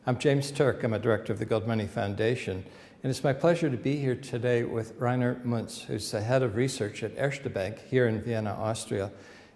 I'm James Turk. I'm a director of the GoldMoney Foundation, and it's my pleasure to be here today with Rainer Münz, who's the head of research at Erste here in Vienna, Austria.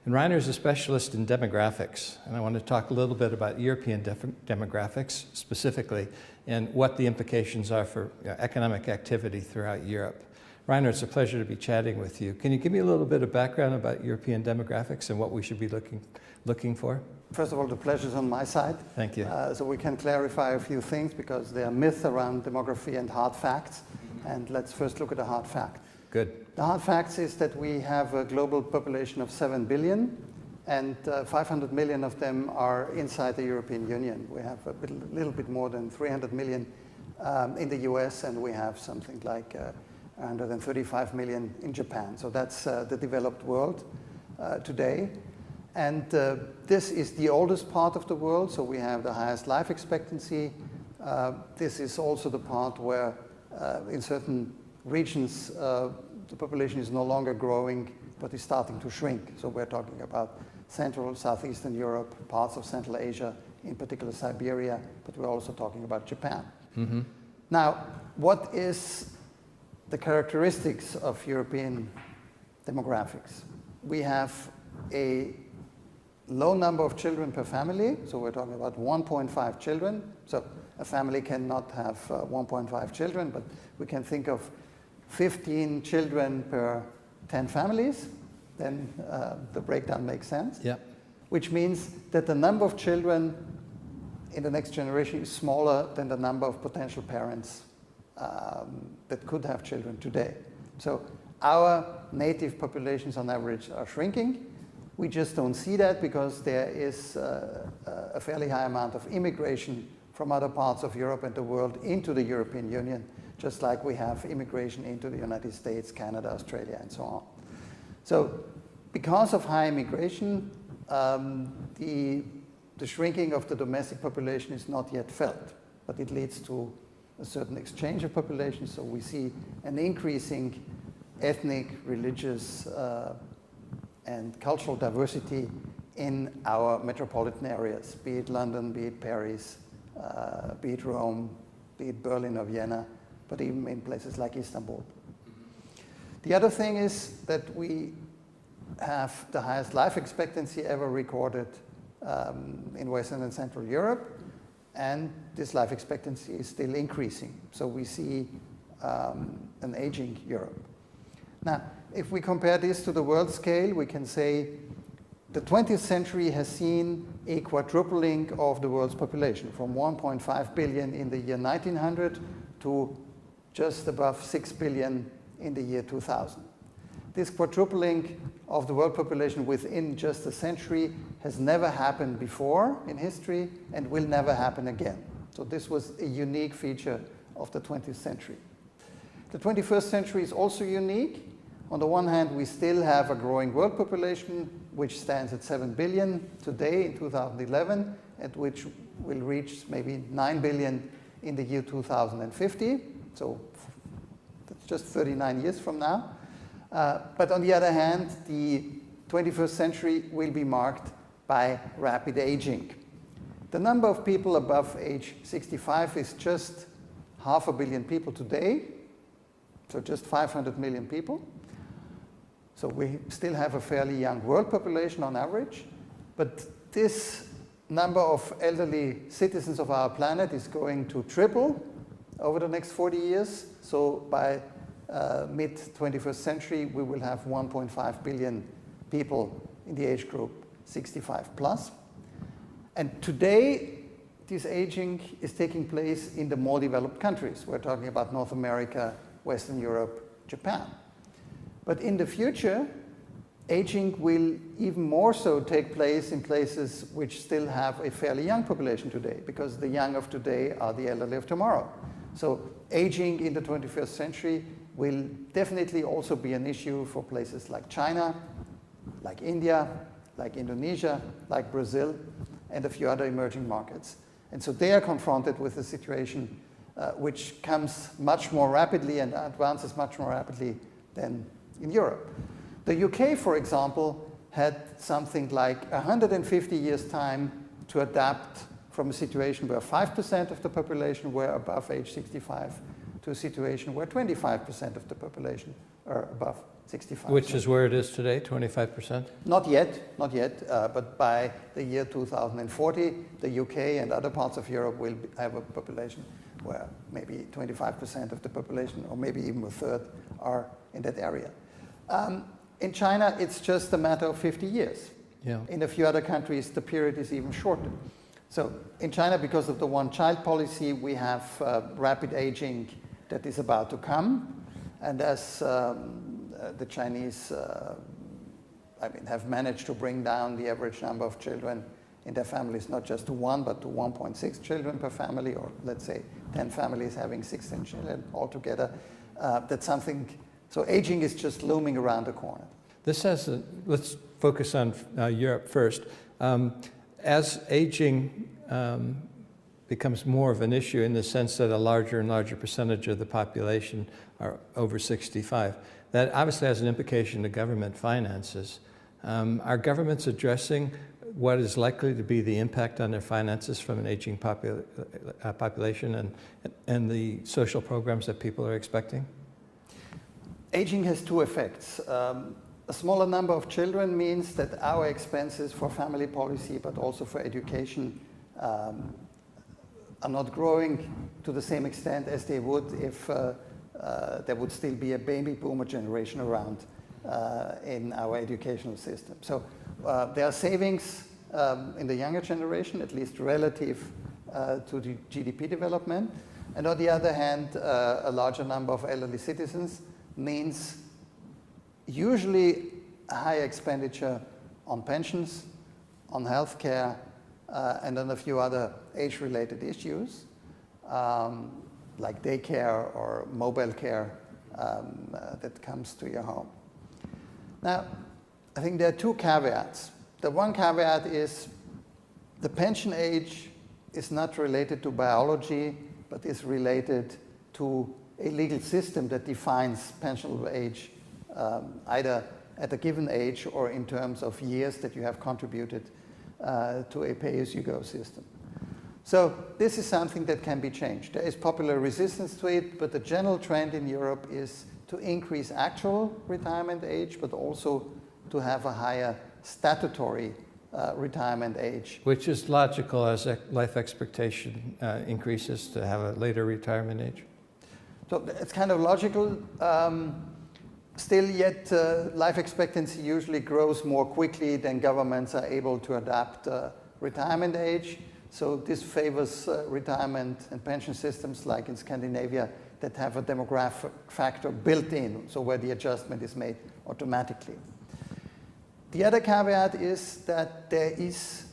And Rainer is a specialist in demographics, and I want to talk a little bit about European demographics specifically and what the implications are for economic activity throughout Europe. Rainer, it's a pleasure to be chatting with you. Can you give me a little bit of background about European demographics and what we should be looking for? First of all, the pleasure's on my side. Thank you. So we can clarify a few things because there are myths around demography and hard facts. And let's first look at the hard fact. Good. The hard facts is that we have a global population of 7 billion, and 500 million of them are inside the European Union. We have a little bit more than 300 million in the US, and we have something like 135 million in Japan. So that's the developed world today. And this is the oldest part of the world, so we have the highest life expectancy. This is also the part where in certain regions the population is no longer growing but is starting to shrink. So we're talking about Central, Southeastern Europe, parts of Central Asia, in particular Siberia, but we're also talking about Japan. Mm-hmm. Now, what is the characteristics of European demographics? We have a low number of children per family, so we're talking about 1.5 children. So a family cannot have 1.5 children, but we can think of 15 children per 10 families, then the breakdown makes sense. Yeah. Which means that the number of children in the next generation is smaller than the number of potential parents that could have children today. So our native populations on average are shrinking. We just don't see that because there is a fairly high amount of immigration from other parts of Europe and the world into the European Union, just like we have immigration into the United States, Canada, Australia, and so on. So because of high immigration, the shrinking of the domestic population is not yet felt, but it leads to a certain exchange of populations. So we see an increasing ethnic, religious, and cultural diversity in our metropolitan areas, be it London, be it Paris, be it Rome, be it Berlin or Vienna, but even in places like Istanbul. The other thing is that we have the highest life expectancy ever recorded in Western and Central Europe, and this life expectancy is still increasing. So we see an aging Europe. Now, if we compare this to the world scale, we can say the 20th century has seen a quadrupling of the world's population, from 1.5 billion in the year 1900 to just above 6 billion in the year 2000. This quadrupling of the world population within just a century has never happened before in history and will never happen again. So this was a unique feature of the 20th century. The 21st century is also unique. On the one hand, we still have a growing world population, which stands at 7 billion today in 2011, and which will reach maybe 9 billion in the year 2050. So that's just 39 years from now. But on the other hand, the 21st century will be marked by rapid aging. The number of people above age 65 is just 500 million people today, so just 500 million people. So we still have a fairly young world population on average, but this number of elderly citizens of our planet is going to triple over the next 40 years. So by mid-21st century, we will have 1.5 billion people in the age group 65 plus. And today, this aging is taking place in the more developed countries. We're talking about North America, Western Europe, Japan. But in the future, aging will even more so take place in places which still have a fairly young population today, because the young of today are the elderly of tomorrow. So aging in the 21st century will definitely also be an issue for places like China, like India, like Indonesia, like Brazil, and a few other emerging markets. And so they are confronted with a situation which comes much more rapidly and advances much more rapidly than in Europe. The UK, for example, had something like 150 years' time to adapt from a situation where 5% of the population were above age 65 to a situation where 25% of the population are above 65. Which is where it is today, 25%? Not yet, but by the year 2040, the UK and other parts of Europe will have a population where maybe 25% of the population, or maybe even a third, are in that area. In China, it's just a matter of 50 years. Yeah. In a few other countries, the period is even shorter. So in China, because of the one-child policy, we have rapid aging that is about to come. And as the Chinese have managed to bring down the average number of children in their families, not just to 1, but to 1.6 children per family, or let's say 10 families having 16 children altogether, that's something. So aging is just looming around the corner. This has let's focus on Europe first. As aging becomes more of an issue in the sense that a larger and larger percentage of the population are over 65, that obviously has an implication to government finances. Are governments addressing what is likely to be the impact on their finances from an aging population and the social programs that people are expecting? Aging has two effects. A smaller number of children means that our expenses for family policy, but also for education, are not growing to the same extent as they would if there would still be a baby boomer generation around in our educational system. So there are savings in the younger generation, at least relative to the GDP development. And on the other hand, a larger number of elderly citizens means usually a higher expenditure on pensions, on healthcare, and on a few other age-related issues, like daycare or mobile care that comes to your home. Now, I think there are two caveats. The one caveat is the pension age is not related to biology, but is related to a legal system that defines pensionable age either at a given age or in terms of years that you have contributed to a pay-as-you-go system. So this is something that can be changed. There is popular resistance to it, but the general trend in Europe is to increase actual retirement age, but also to have a higher statutory retirement age. Which is logical as life expectation increases to have a later retirement age? So it's kind of logical. Still yet, life expectancy usually grows more quickly than governments are able to adapt retirement age. So this favors retirement and pension systems like in Scandinavia that have a demographic factor built in, so where the adjustment is made automatically. The other caveat is that there is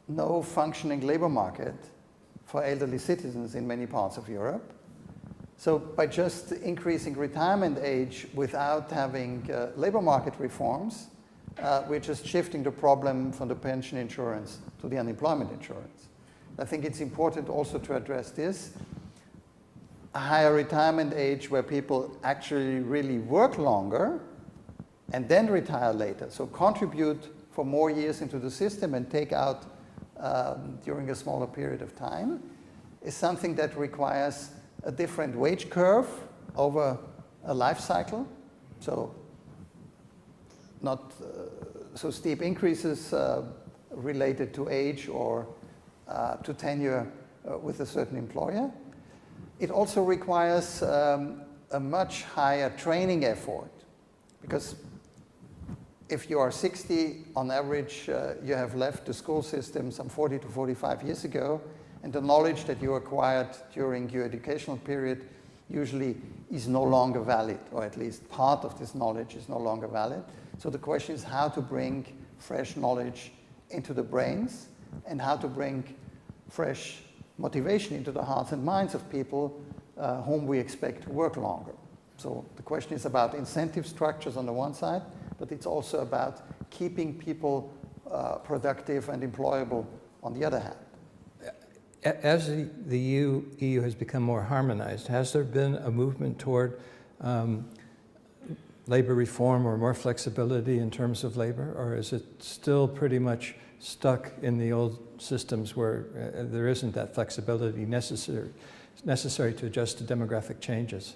no functioning labor market for elderly citizens in many parts of Europe. So by just increasing retirement age without having labor market reforms, we're just shifting the problem from the pension insurance to the unemployment insurance. I think it's important also to address this. A higher retirement age where people actually really work longer and then retire later, so contribute for more years into the system and take out during a smaller period of time, is something that requires a different wage curve over a life cycle. So not so steep increases related to age or to tenure with a certain employer. It also requires a much higher training effort, because if you are 60, on average, you have left the school system some 40 to 45 years ago, and the knowledge that you acquired during your educational period usually is no longer valid, or at least part of this knowledge is no longer valid. So the question is how to bring fresh knowledge into the brains and how to bring fresh motivation into the hearts and minds of people whom we expect to work longer. So the question is about incentive structures on the one side, but it's also about keeping people productive and employable on the other hand. As the EU has become more harmonized, has there been a movement toward labor reform or more flexibility in terms of labor, or is it still pretty much stuck in the old systems where there isn't that flexibility necessary to adjust to demographic changes?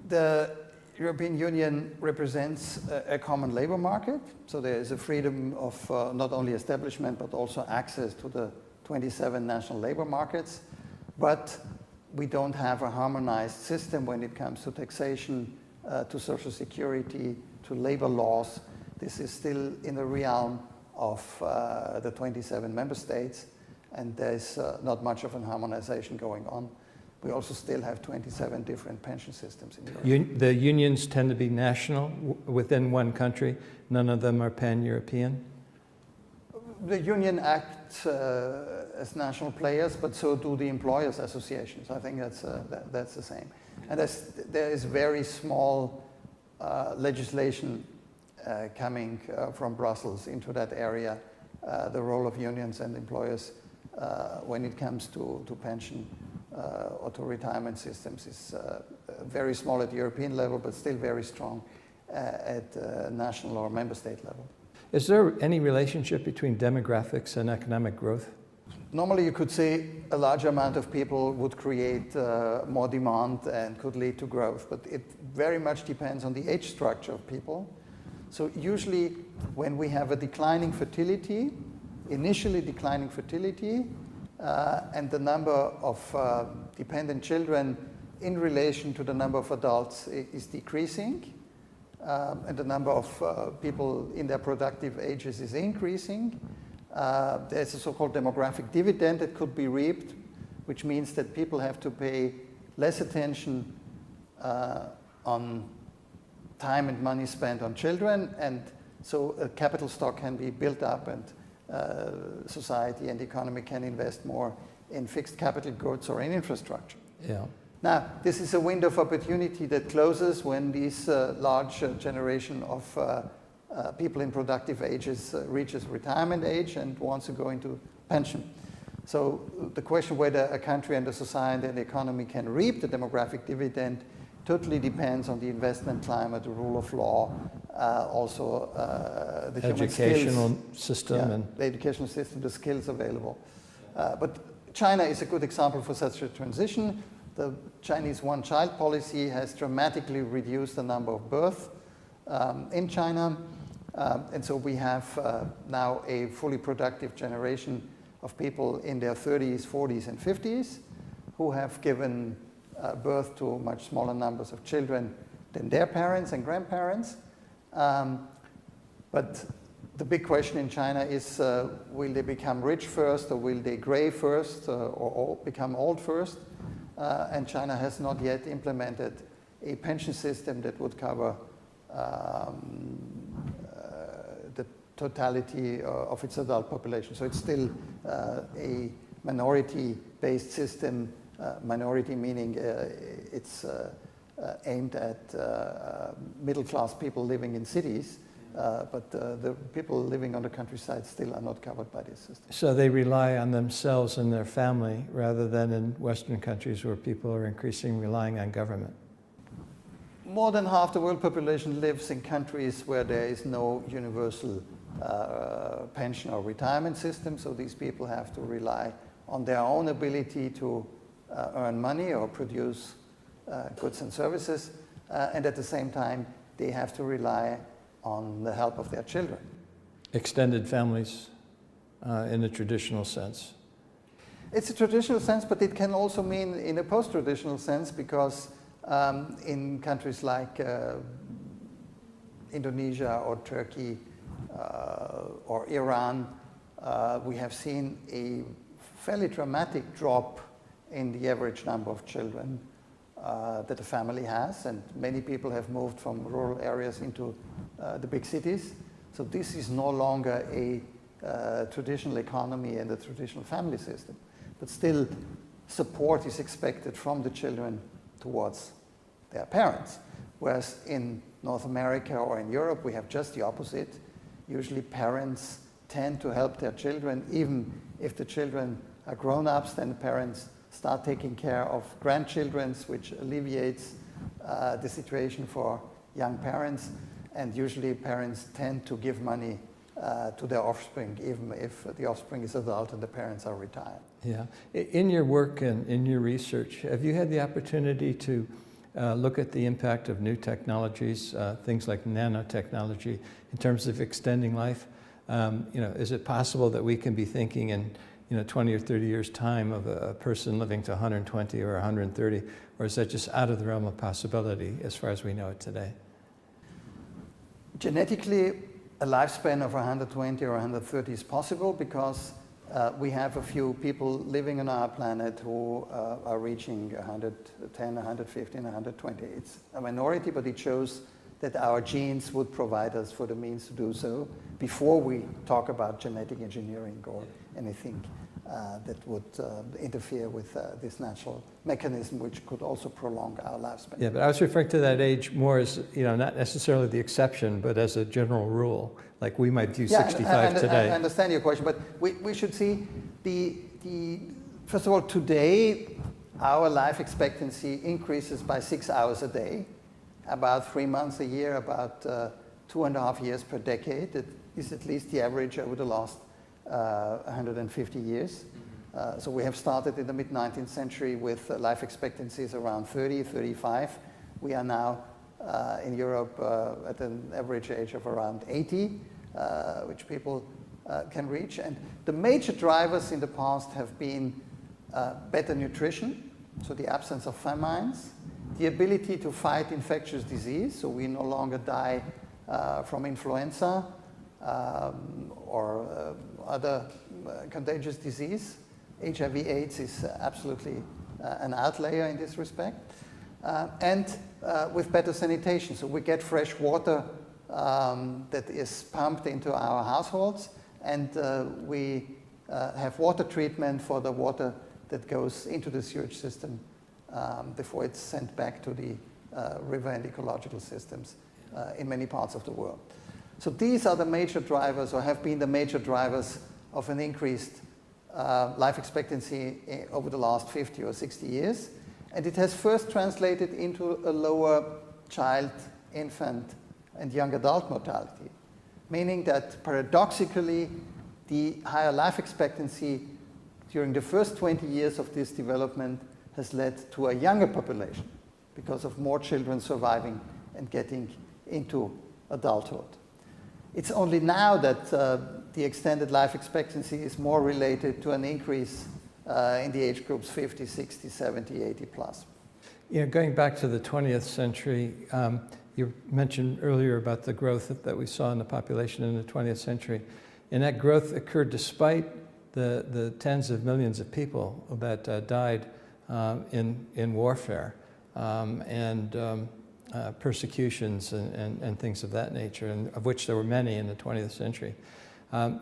The European Union represents a common labor market, so there is a freedom of not only establishment but also access to the 27 national labor markets. But we don't have a harmonized system when it comes to taxation, to social security, to labor laws. This is still in the realm of the 27 member states, and there's not much of a harmonization going on. We also still have 27 different pension systems in Europe. The unions tend to be national within one country. None of them are pan-European? The union acts as national players, but so do the employers' associations. I think that's the same. And there is very small legislation coming from Brussels into that area. The role of unions and employers when it comes to pension or to retirement systems is very small at the European level, but still very strong at national or member state level. Is there any relationship between demographics and economic growth? Normally you could say a larger amount of people would create more demand and could lead to growth, but it very much depends on the age structure of people. So usually when we have a declining fertility, initially declining fertility, and the number of dependent children in relation to the number of adults is decreasing, and the number of people in their productive ages is increasing. There's a so-called demographic dividend that could be reaped, which means that people have to pay less attention on time and money spent on children, and so a capital stock can be built up, and society and the economy can invest more in fixed capital goods or in infrastructure. Yeah. Now, this is a window of opportunity that closes when this large generation of people in productive ages reaches retirement age and wants to go into pension. So the question whether a country and a society and the economy can reap the demographic dividend totally depends on the investment climate, the rule of law, also the human educational skills, system, the educational system, the skills available. But China is a good example for such a transition. The Chinese one-child policy has dramatically reduced the number of births in China, and so we have now a fully productive generation of people in their 30s, 40s, and 50s who have given birth to much smaller numbers of children than their parents and grandparents. But the big question in China is, will they become rich first, or will they gray first, or become old first? And China has not yet implemented a pension system that would cover the totality of its adult population. So it's still a minority-based system, minority meaning it's aimed at middle-class people living in cities, but the people living on the countryside still are not covered by this system. So they rely on themselves and their family rather than in Western countries where people are increasingly relying on government. More than half the world population lives in countries where there is no universal pension or retirement system, so these people have to rely on their own ability to earn money or produce goods and services, and at the same time they have to rely on the help of their children. Extended families in a traditional sense. It's a traditional sense, but it can also mean in a post-traditional sense, because in countries like Indonesia or Turkey or Iran, we have seen a fairly dramatic drop in the average number of children that a family has, and many people have moved from rural areas into the big cities. So this is no longer a traditional economy and a traditional family system, but still support is expected from the children towards their parents. Whereas in North America or in Europe, we have just the opposite. Usually parents tend to help their children, even if the children are grown-ups, then the parents start taking care of grandchildren, which alleviates the situation for young parents. And usually parents tend to give money to their offspring, even if the offspring is adult and the parents are retired. Yeah. In your work and in your research, have you had the opportunity to look at the impact of new technologies, things like nanotechnology, in terms of extending life? Is it possible that we can be thinking in 20 or 30 years' time of a person living to 120 or 130, or is that just out of the realm of possibility as far as we know it today? Genetically, a lifespan of 120 or 130 is possible because we have a few people living on our planet who are reaching 110, 150, and 120. It's a minority, but it shows that our genes would provide us for the means to do so before we talk about genetic engineering or anything that would interfere with this natural mechanism, which could also prolong our lifespan. Yeah, but I was referring to that age more as, not necessarily the exception, but as a general rule. Like we might view 65 today. I understand your question, but we should see first of all, today, our life expectancy increases by 6 hours a day, about 3 months a year, about 2.5 years per decade. It is at least the average over the last 150 years. So we have started in the mid-19th century with life expectancies around 30, 35. We are now in Europe at an average age of around 80, which people can reach. And the major drivers in the past have been better nutrition, so the absence of famines, the ability to fight infectious disease, so we no longer die from influenza or other contagious disease. HIV/AIDS is absolutely an outlier in this respect. And with better sanitation, so we get fresh water that is pumped into our households, and we have water treatment for the water that goes into the sewage system before it's sent back to the river and ecological systems in many parts of the world. So these are the major drivers, or have been the major drivers, of an increased life expectancy over the last 50 or 60 years. And it has first translated into a lower child, infant, and young adult mortality, meaning that paradoxically, the higher life expectancy during the first 20 years of this development has led to a younger population because of more children surviving and getting into adulthood. It's only now that the extended life expectancy is more related to an increase in the age groups 50, 60, 70, 80 plus. Going back to the 20th century, you mentioned earlier about the growth that we saw in the population in the 20th century. And that growth occurred despite the tens of millions of people that died in warfare and persecutions and things of that nature, and of which there were many in the 20th century.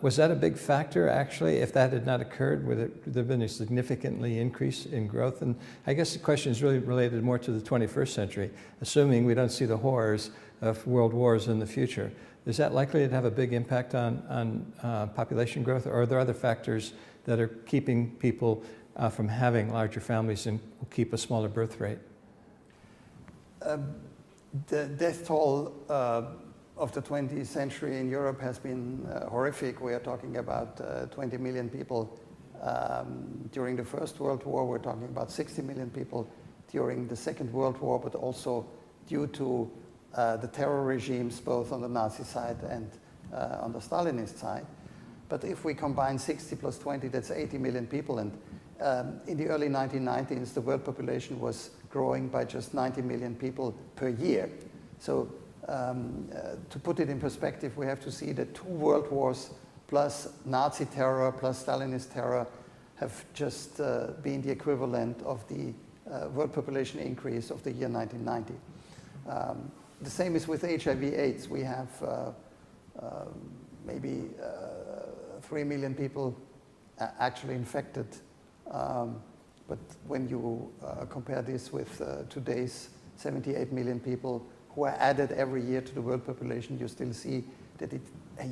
Was that a big factor, actually? If that had not occurred, would there have been a significantly increase in growth? And I guess the question is really related more to the 21st century, assuming we don't see the horrors of world wars in the future. Is that likely to have a big impact on population growth, or are there other factors that are keeping people from having larger families and will keep a smaller birth rate? The death toll of the 20th century in Europe has been horrific. We are talking about 20 million people during the First World War. We're talking about 60 million people during the Second World War, but also due to the terror regimes, both on the Nazi side and on the Stalinist side. But if we combine 60 plus 20, that's 80 million people. And in the early 1990s, the world population was growing by just 90 million people per year. So to put it in perspective, we have to see that 2 world wars plus Nazi terror plus Stalinist terror have just been the equivalent of the world population increase of the year 1990. The same is with HIV/AIDS. We have maybe 3 million people actually infected. But when you compare this with today's 78 million people who are added every year to the world population, you still see that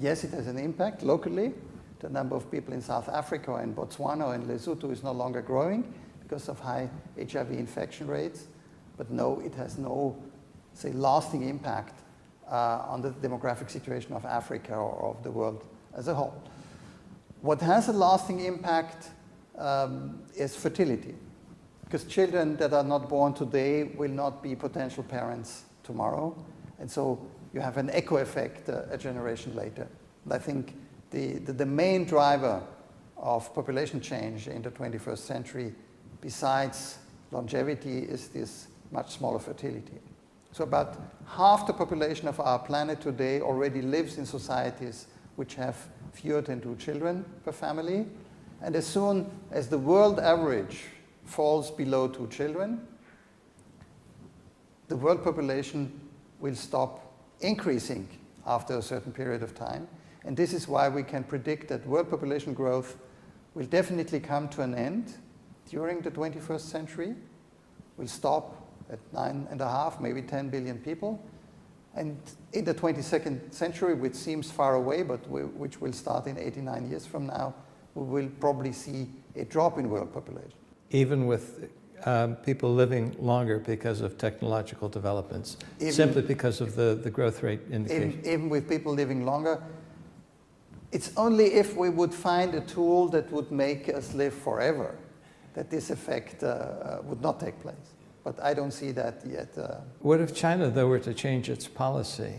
yes, it has an impact locally. The number of people in South Africa and Botswana and Lesotho is no longer growing because of high HIV infection rates. But no, it has no, say, lasting impact on the demographic situation of Africa or of the world as a whole. What has a lasting impact is fertility, because children that are not born today will not be potential parents tomorrow, and so you have an echo effect a generation later. And I think the main driver of population change in the 21st century, besides longevity, is this much smaller fertility. So about half the population of our planet today already lives in societies which have fewer than 2 children per family. And as soon as the world average falls below 2 children, the world population will stop increasing after a certain period of time. And this is why we can predict that world population growth will definitely come to an end during the 21st century. We'll stop at 9.5, maybe 10 billion people. And in the 22nd century, which seems far away, but which will start in 89 years from now, we will probably see a drop in world population. Even with people living longer because of technological developments, simply because of the growth rate indication? Even with people living longer, it's only if we would find a tool that would make us live forever that this effect would not take place. But I don't see that yet. What if China, though, were to change its policy?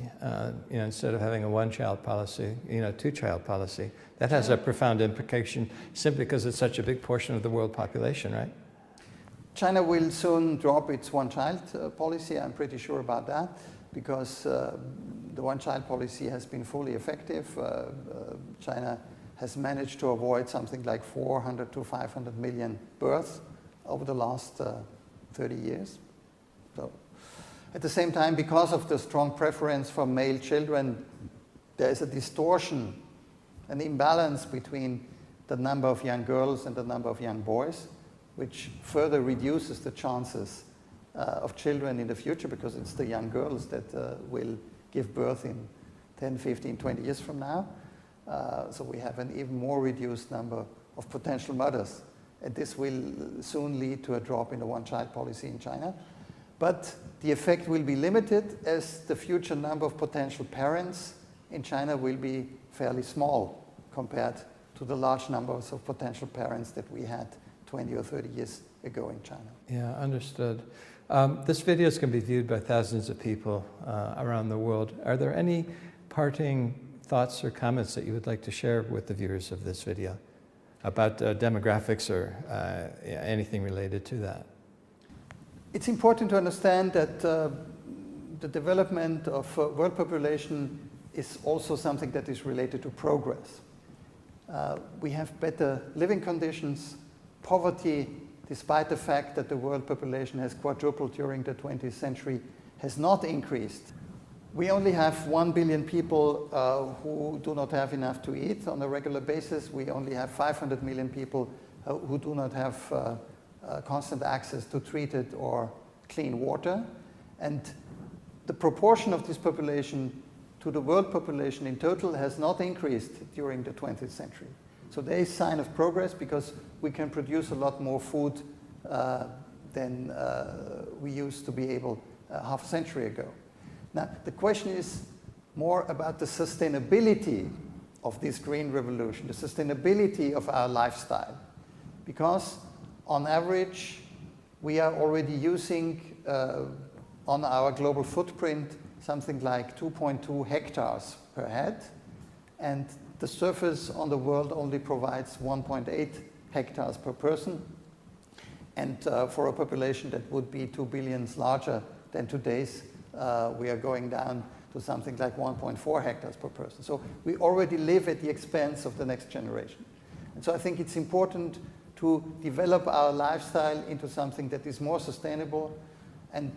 Instead of having a one-child policy, two-child policy. That has a profound implication simply because it's such a big portion of the world population, right? China will soon drop its one-child policy. I'm pretty sure about that, because the one-child policy has been fully effective. China has managed to avoid something like 400 to 500 million births over the last 30 years. So, at the same time, because of the strong preference for male children, there is a distortion, an imbalance between the number of young girls and the number of young boys, which further reduces the chances of children in the future, because it's the young girls that will give birth in 10, 15, 20 years from now. So we have an even more reduced number of potential mothers. And this will soon lead to a drop in the one-child policy in China. But the effect will be limited, as the future number of potential parents in China will be fairly small compared to the large numbers of potential parents that we had 20 or 30 years ago in China. Yeah, understood. This video is going to be viewed by thousands of people around the world. Are there any parting thoughts or comments that you would like to share with the viewers of this video about demographics or anything related to that? It's important to understand that the development of world population is also something that is related to progress. We have better living conditions. Poverty, despite the fact that the world population has quadrupled during the 20th century, has not increased. We only have 1 billion people who do not have enough to eat on a regular basis. We only have 500 million people who do not have constant access to treated or clean water. And the proportion of this population to the world population in total has not increased during the 20th century. So there is a sign of progress, because we can produce a lot more food than we used to be able half a century ago. Now, the question is more about the sustainability of this green revolution, the sustainability of our lifestyle. Because on average, we are already using on our global footprint something like 2.2 hectares per head. And the surface on the world only provides 1.8 hectares per person. And for a population that would be 2 billion larger than today's, we are going down to something like 1.4 hectares per person. So we already live at the expense of the next generation. And so I think it's important to develop our lifestyle into something that is more sustainable. And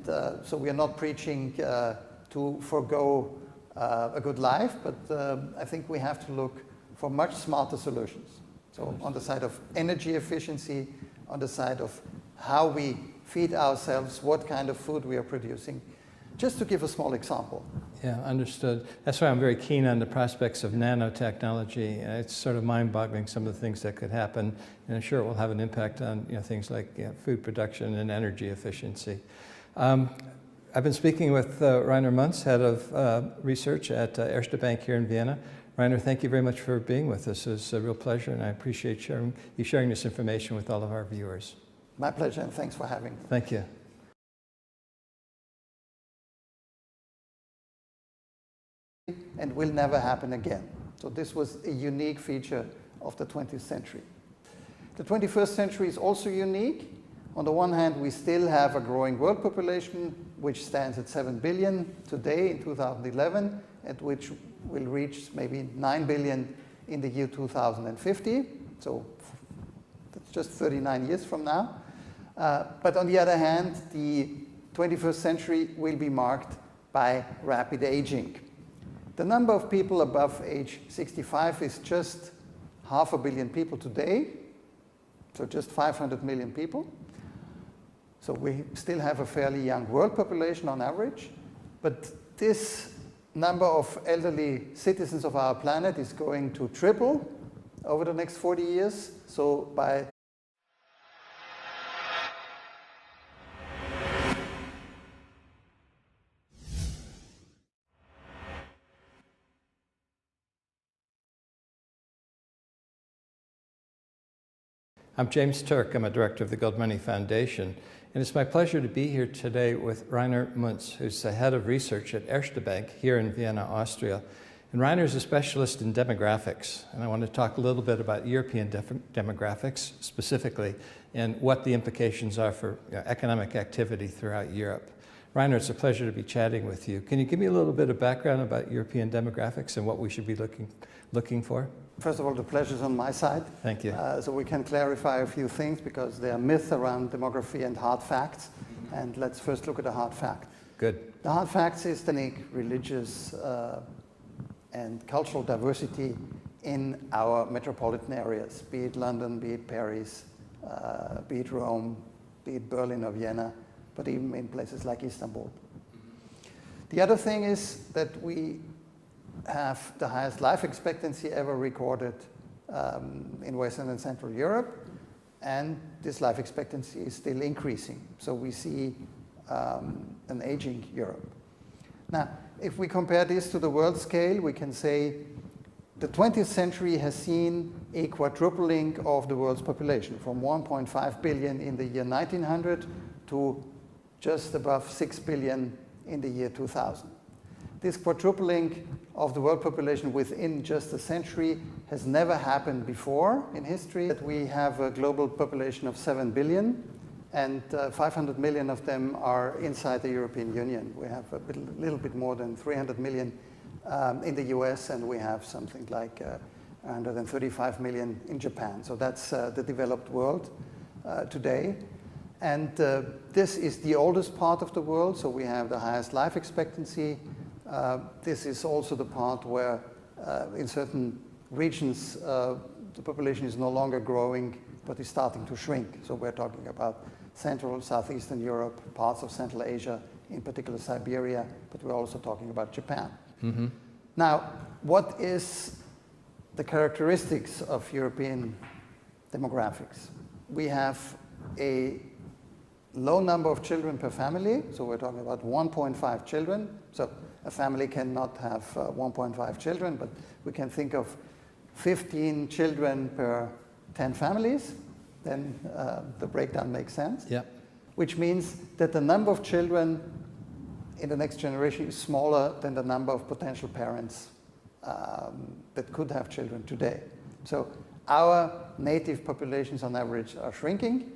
so we are not preaching to forego a good life, but I think we have to look for much smarter solutions. So on the side of energy efficiency, on the side of how we feed ourselves, what kind of food we are producing. Just to give a small example. Yeah, understood. That's why I'm very keen on the prospects of nanotechnology. It's sort of mind-boggling, some of the things that could happen, and I'm sure it will have an impact on things like food production and energy efficiency. I've been speaking with Rainer Münz, head of research at Erste Bank here in Vienna. Rainer, thank you very much for being with us. It's a real pleasure, and I appreciate you sharing this information with all of our viewers. My pleasure, and thanks for having me. Thank you. And will never happen again. So this was a unique feature of the 20th century. The 21st century is also unique. On the one hand, we still have a growing world population, which stands at 7 billion today in 2011, and which will reach maybe 9 billion in the year 2050. So that's just 39 years from now. But on the other hand, the 21st century will be marked by rapid aging. The number of people above age 65 is just 500 million people today, so just 500 million people. So we still have a fairly young world population on average, but this number of elderly citizens of our planet is going to triple over the next 40 years. So by I'm James Turk. I'm a director of the GoldMoney Foundation, and it's my pleasure to be here today with Rainer Münz, who's the head of research at Erste Bank here in Vienna, Austria. And Rainer is a specialist in demographics, and I want to talk a little bit about European demographics specifically and what the implications are for economic activity throughout Europe. Rainer, it's a pleasure to be chatting with you. Can you give me a little bit of background about European demographics and what we should be looking for? First of all, the pleasure's on my side. Thank you. So we can clarify a few things because there are myths around demography and hard facts. And let's first look at the hard fact. Good. The hard facts is the ethnic, religious, and cultural diversity in our metropolitan areas, be it London, be it Paris, be it Rome, be it Berlin or Vienna, but even in places like Istanbul. The other thing is that we have the highest life expectancy ever recorded in Western and Central Europe, and this life expectancy is still increasing. So we see an aging Europe. Now, if we compare this to the world scale, we can say the 20th century has seen a quadrupling of the world's population, from 1.5 billion in the year 1900 to just above 6 billion in the year 2000. This quadrupling of the world population within just a century has never happened before in history. We have a global population of 7 billion, and 500 million of them are inside the European Union. We have a little bit more than 300 million in the US, and we have something like 135 million in Japan. So that's the developed world today. And this is the oldest part of the world, so we have the highest life expectancy. This is also the part where, in certain regions, the population is no longer growing, but is starting to shrink. So we're talking about Central, Southeastern Europe, parts of Central Asia, in particular Siberia, but we're also talking about Japan. Mm-hmm. Now, what is the characteristics of European demographics? We have a low number of children per family, so we're talking about 1.5 children. So a family cannot have 1.5 children, but we can think of 15 children per 10 families. Then the breakdown makes sense. Yeah. Which means that the number of children in the next generation is smaller than the number of potential parents that could have children today. So our native populations on average are shrinking.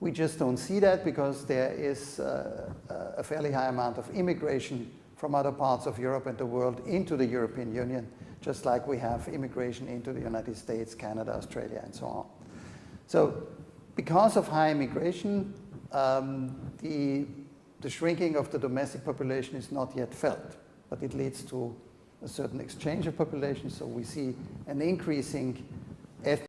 We just don't see that because there is a fairly high amount of immigration from other parts of Europe and the world into the European Union, just like we have immigration into the United States, Canada, Australia, and so on. So because of high immigration, the shrinking of the domestic population is not yet felt, but it leads to a certain exchange of populations. So we see an increasing ethnic